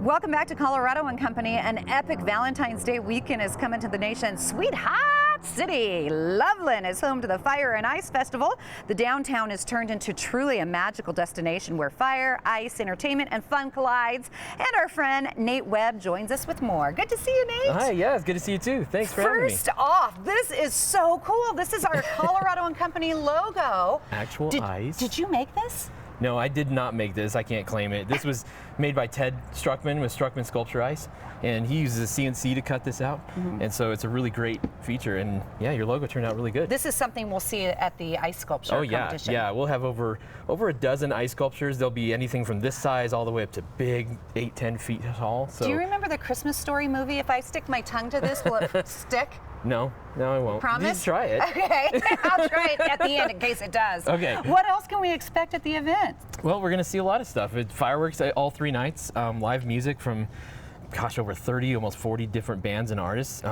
Welcome back to Colorado and Company. An epic Valentine's Day weekend is coming to the nation's sweet hot city. Loveland is home to the Fire and Ice Festival. The downtown is turned into truly a magical destination where fire, ice, entertainment, and fun collides. And our friend Nate Webb joins us with more. Good to see you, Nate. Hi, yeah, it's good to see you too. Thanks for having me. First off, this is so cool. This is our Colorado and Company logo. Actual ice. Did you make this? No, I did not make this. I can't claim it. This was made by Ted Struckman with Struckman Sculpture Ice, and he uses a CNC to cut this out. And so it's a really great feature. And yeah, your logo turned out really good. This is something we'll see at the ice sculpture competition. Yeah, we'll have over a dozen ice sculptures. There'll be anything from this size all the way up to big, 8-10 feet tall. So. Do you remember the Christmas Story movie? If I stick my tongue to this, will it stick? No, I won't. Promise? Just try it. Okay, I'll try it at the end in case it does. Okay. What else can we expect at the event? Well, we're going to see a lot of stuff. Fireworks all 3 nights, live music from, gosh, over 30, almost 40 different bands and artists.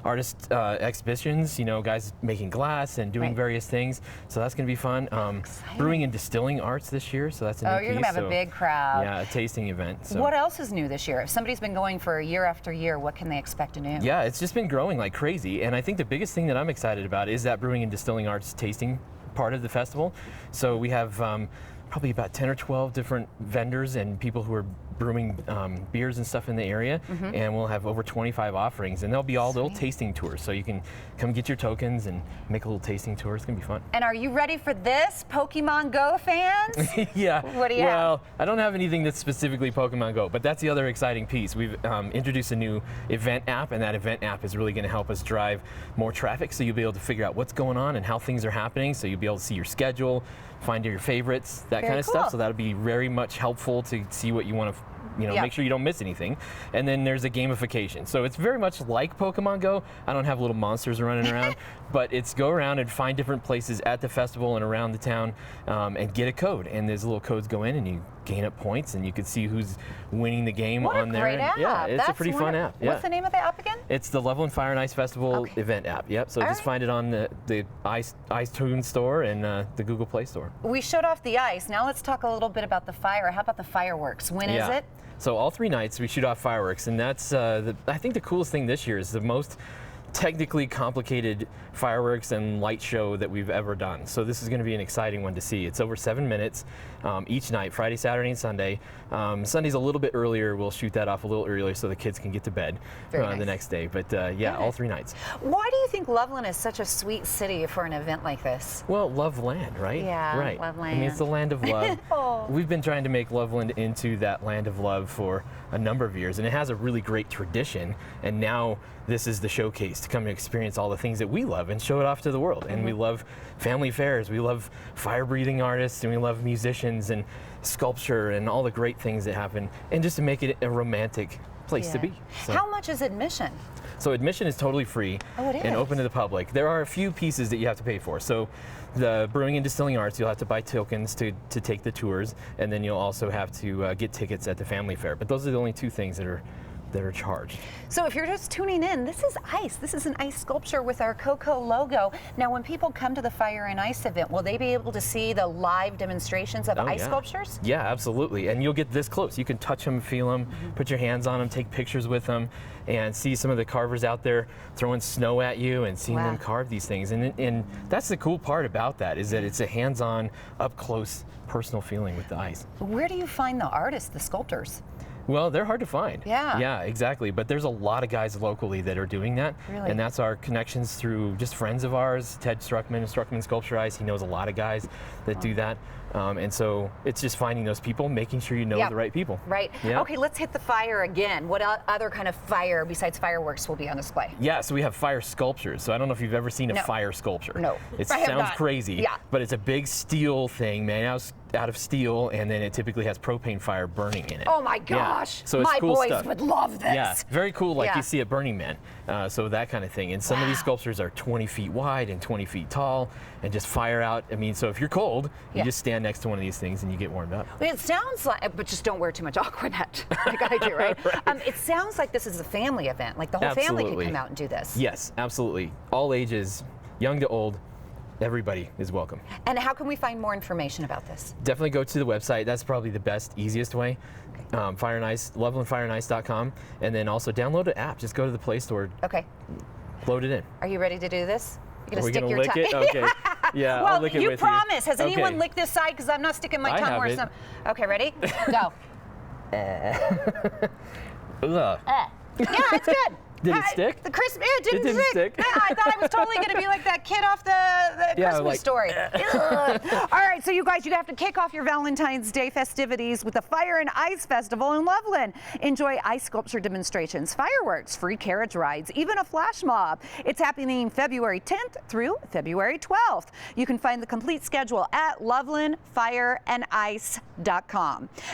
Artist exhibitions, you know, guys making glass and doing various things. So that's going to be fun. Brewing and distilling arts this year, so that's a new piece. You're going to have a big crowd. Yeah, a tasting event. So. What else is new this year? If somebody's been going for year after year, what can they expect to do? Yeah, it's just been growing like crazy. And I think the biggest thing that I'm excited about is that brewing and distilling arts tasting part of the festival. So we have probably about 10 or 12 different vendors and people who are brewing beers and stuff in the area, and we'll have over 25 offerings, and there'll be all little tasting tours, so you can come get your tokens and make a little tasting tour. It's gonna be fun. And are you ready for this, Pokemon Go fans? Yeah. What do you have? Well, I don't have anything that's specifically Pokemon Go, but that's the other exciting piece. We've introduced a new event app, and that event app is really gonna help us drive more traffic, so you'll be able to figure out what's going on and how things are happening, so you'll be able to see your schedule, find your favorites, that kind of stuff. So that'll be very much helpful to see what you want to, make sure you don't miss anything. And then there's a gamification. So it's very much like Pokemon Go. I don't have little monsters running around, but it's go around and find different places at the festival and around the town and get a code. And those little codes go in and you gain up points and you can see who's winning the game on there. What a great app. Yeah, it's a pretty fun app. Yeah. What's the name of the app again? It's the Loveland Fire and Ice Festival event app. Yep, so just find it on the iTunes store and the Google Play Store. We showed off the ice. Now let's talk a little bit about the fire. How about the fireworks? When is it? So all 3 nights we shoot off fireworks, and that's I think the coolest thing this year is the most technically complicated fireworks and light show that we've ever done. So this is going to be an exciting one to see. It's over 7 minutes each night, Friday, Saturday, and Sunday. Sunday's a little bit earlier. We'll shoot that off a little earlier so the kids can get to bed the next day. But yeah, all 3 nights. Why do you think Loveland is such a sweet city for an event like this? Well, Loveland, right? Yeah, right. Loveland. I mean, it's the land of love. We've been trying to make Loveland into that land of love for a number of years, and it has a really great tradition. And now this is the showcase to come and experience all the things that we love and show it off to the world. And we love family fairs, we love fire-breathing artists, and we love musicians and sculpture and all the great things that happen, and just to make it a romantic place to be. So. How much is admission? So admission is totally free and open to the public. There are a few pieces that you have to pay for. So the brewing and distilling arts, you'll have to buy tokens to take the tours, and then you'll also have to get tickets at the family fair. But those are the only 2 things that are charged. So if you're just tuning in, this is ice. This is an ice sculpture with our Coco logo. Now when people come to the Fire and Ice event, will they be able to see the live demonstrations of ice sculptures? Yeah, absolutely. And you'll get this close. You can touch them, feel them, put your hands on them, take pictures with them, and see some of the carvers out there throwing snow at you and seeing them carve these things. And that's the cool part about that, is that it's a hands-on, up-close, personal feeling with the ice. Where do you find the artists, the sculptors? Well, they're hard to find. Yeah. Yeah, exactly. But there's a lot of guys locally that are doing that. Really? And that's our connections through just friends of ours. Ted Struckman of Struckman Sculpture Ice, he knows a lot of guys that do that. And so it's just finding those people, making sure you know the right people. Right. Yeah. Okay, let's hit the fire again. What other kind of fire besides fireworks will be on display? Yeah, so we have fire sculptures. So I don't know if you've ever seen a fire sculpture. No. It sounds crazy, but it's a big steel thing made out of steel, and then it typically has propane fire burning in it. Oh my gosh. So it's my cool boys stuff. would love this. Yeah, very cool, like you see at Burning Man. So that kind of thing. And some of these sculptures are 20 feet wide and 20 feet tall and just fire out. I mean, so if you're cold, you just stand next to one of these things and you get warmed up. It sounds like, but just don't wear too much Aquanet, like I do, right? It sounds like this is a family event, like the whole family can come out and do this. Yes, absolutely. All ages, young to old. Everybody is welcome. And how can we find more information about this? Definitely go to the website. That's probably the best, easiest way. Fire and Ice, lovelandfireandice.com, and then also download the app. Just go to the Play Store, Okay. load it in. Are you ready to do this? You're Are we stick gonna your lick tongue. it? Okay. Yeah, Well, I'll lick it you with promise. Has Okay. anyone licked this side? Because I'm not sticking my I tongue where haven't. some. Okay, ready? Go. Ugh. Yeah, it's good. Did it stick? The crisp. It didn't, didn't stick. Yeah, I thought I was totally going to be like that kid off the Yeah, Christmas like- Story. Ugh. All right, so you guys, you have to kick off your Valentine's Day festivities with the Fire and Ice Festival in Loveland. Enjoy ice sculpture demonstrations, fireworks, free carriage rides, even a flash mob. It's happening February 10th through February 12th. You can find the complete schedule at lovelandfireandice.com.